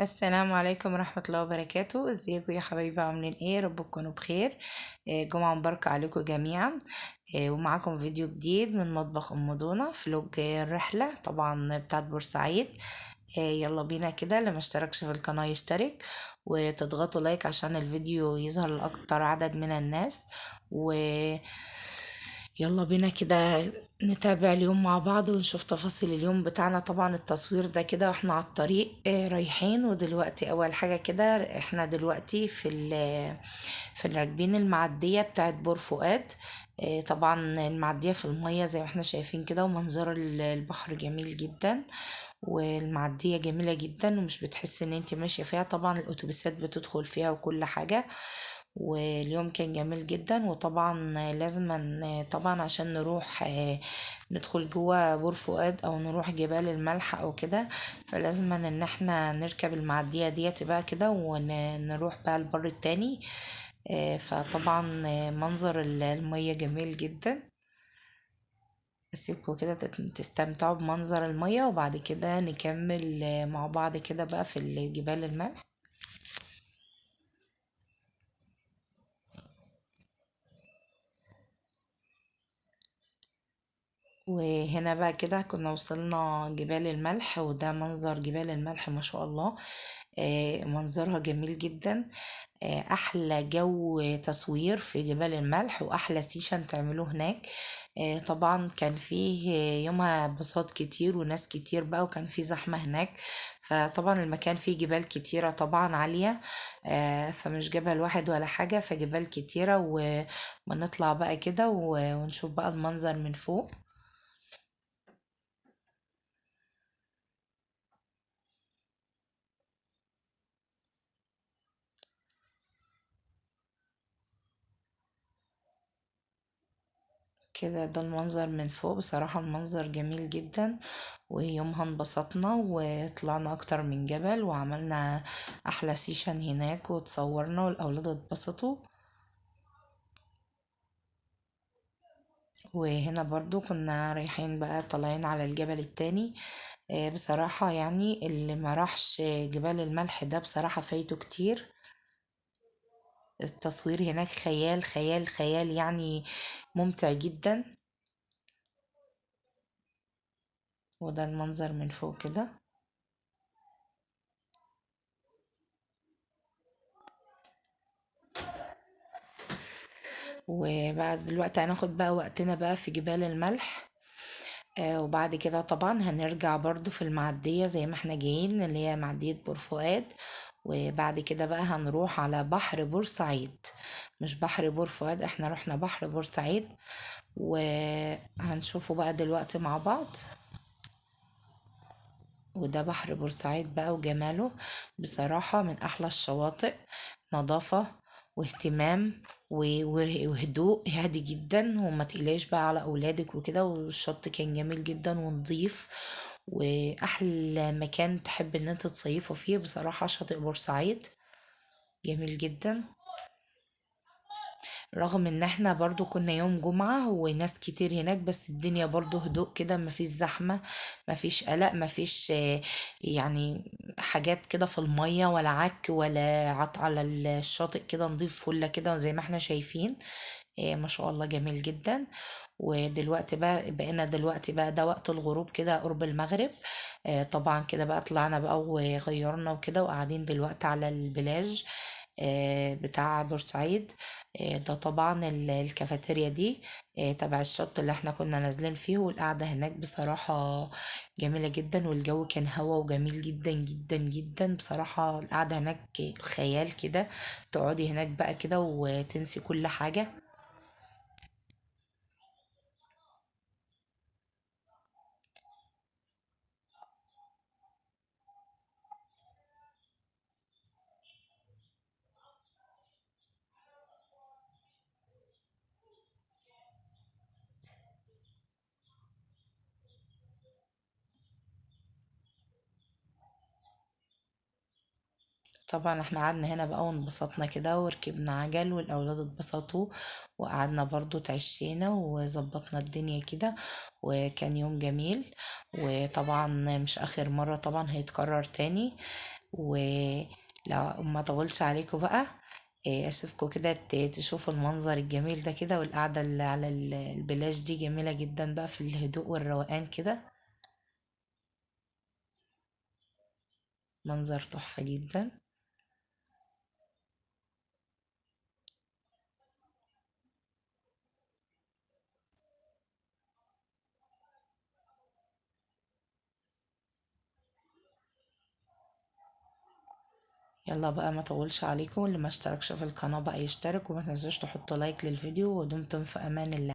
السلام عليكم ورحمة الله وبركاته. ازيكم يا حبايبي؟ عاملين ايه؟ رب تكونوا بخير. جمعة مباركة عليكم جميعا. ومعاكم فيديو جديد من مطبخ ام دونا فلوج الرحلة طبعا بتاعت بورسعيد. يلا بينا كده، اللي ما اشتركش في القناة يشترك وتضغطوا لايك عشان الفيديو يظهر لأكتر عدد من الناس. ويلا بينا كده نتابع اليوم مع بعض ونشوف تفاصيل اليوم بتاعنا. طبعا التصوير ده كده واحنا على الطريق رايحين. ودلوقتي اول حاجة كده احنا دلوقتي في راكبين المعدية بتاعت بور فؤاد. طبعا المعدية في المية زي ما احنا شايفين كده، ومنظر البحر جميل جدا، والمعدية جميلة جدا ومش بتحس ان انت ماشية فيها. طبعا الاتوبيسات بتدخل فيها وكل حاجة. واليوم كان جميل جدا. وطبعا لازم طبعا عشان نروح ندخل جوه بور فؤاد او نروح جبال الملح او كده، فلازم ان احنا نركب المعدية ديت بقى كده ونروح بقى البر التاني. فطبعا منظر المية جميل جدا. اسيبكم كده تستمتعوا بمنظر المية، وبعد كده نكمل مع بعض كده بقى في الجبال الملح. وهنا بقى كده كنا وصلنا جبال الملح، وده منظر جبال الملح ما شاء الله. منظرها جميل جدا. احلى جو تصوير في جبال الملح، واحلى سيشن تعملوه هناك. طبعا كان فيه يومها باصات كتير وناس كتير بقى، وكان فيه زحمة هناك. فطبعا المكان فيه جبال كتيرة طبعا عالية. فمش جبل واحد ولا حاجة، فجبال كتيرة. ونطلع بقى كده ونشوف بقى المنظر من فوق. كده ده المنظر من فوق. بصراحة المنظر جميل جدا. ويومها انبسطنا وطلعنا اكتر من جبل وعملنا احلى سيشن هناك وتصورنا، والاولاد اتبسطوا. وهنا برضو كنا رايحين بقى طالعين على الجبل التاني. بصراحة يعني اللي ما راحش جبال الملح ده بصراحة فايته كتير. التصوير هناك خيال خيال خيال يعني، ممتع جدا. وده المنظر من فوق كده. وبعد دلوقتي هناخد بقى وقتنا بقى في جبال الملح. وبعد كده طبعا هنرجع برضو في المعدية زي ما احنا جايين، اللي هي معدية بور فؤاد. وبعد كده بقى هنروح على بحر بورسعيد، مش بحر بور فؤاد، احنا رحنا بحر بورسعيد. وهنشوفه بقى دلوقتي مع بعض. وده بحر بورسعيد بقى وجماله. بصراحة من أحلى الشواطئ، نظافة واهتمام وهدوء هادي جدا، وما تقلقش بقى على أولادك وكده. والشط كان جميل جدا ونظيف، وأحلى مكان تحب إن انت تصيفه فيه بصراحة شاطئ بورسعيد. جميل جدا. رغم ان احنا برضو كنا يوم جمعة وناس كتير هناك، بس الدنيا برضو هدوء كده، مفيش زحمة، مفيش قلق، مفيش يعني حاجات كده في المية ولا عك ولا عط على الشاطئ، كده نضيف فلة كده زي ما احنا شايفين. ما شاء الله جميل جدا. ودلوقتي بقى بقينا دلوقتي بقى ده وقت الغروب كده قرب المغرب. طبعا كده بقى طلعنا بقى وغيرنا وكده، وقاعدين دلوقتي على البلاج بتاع بورسعيد. ده طبعا الكافيتيريا دي تبع الشط اللي احنا كنا نازلين فيه. والقعدة هناك بصراحة جميلة جدا، والجو كان هوا وجميل جدا جدا جدا. بصراحة القعدة هناك خيال كده، تقعدي هناك بقى كده وتنسي كل حاجة. طبعا احنا قعدنا هنا بقى وانبسطنا كده وركبنا عجل والاولاد اتبسطوا، وقعدنا برضو اتعشينا وظبطنا الدنيا كده. وكان يوم جميل. وطبعا مش اخر مرة، طبعا هيتكرر تاني. ولو ما طولش عليكم بقى، اسيبكم كده تشوفوا المنظر الجميل ده كده، والقعدة اللي على البلاج دي جميلة جدا بقى في الهدوء والروقان كده، منظر تحفة جدا. يلا بقى ما طولش عليكم، اللي ما اشتركش في القناة بقى يشترك، وما تنسوش تحطوا لايك للفيديو، ودمتم في امان الله.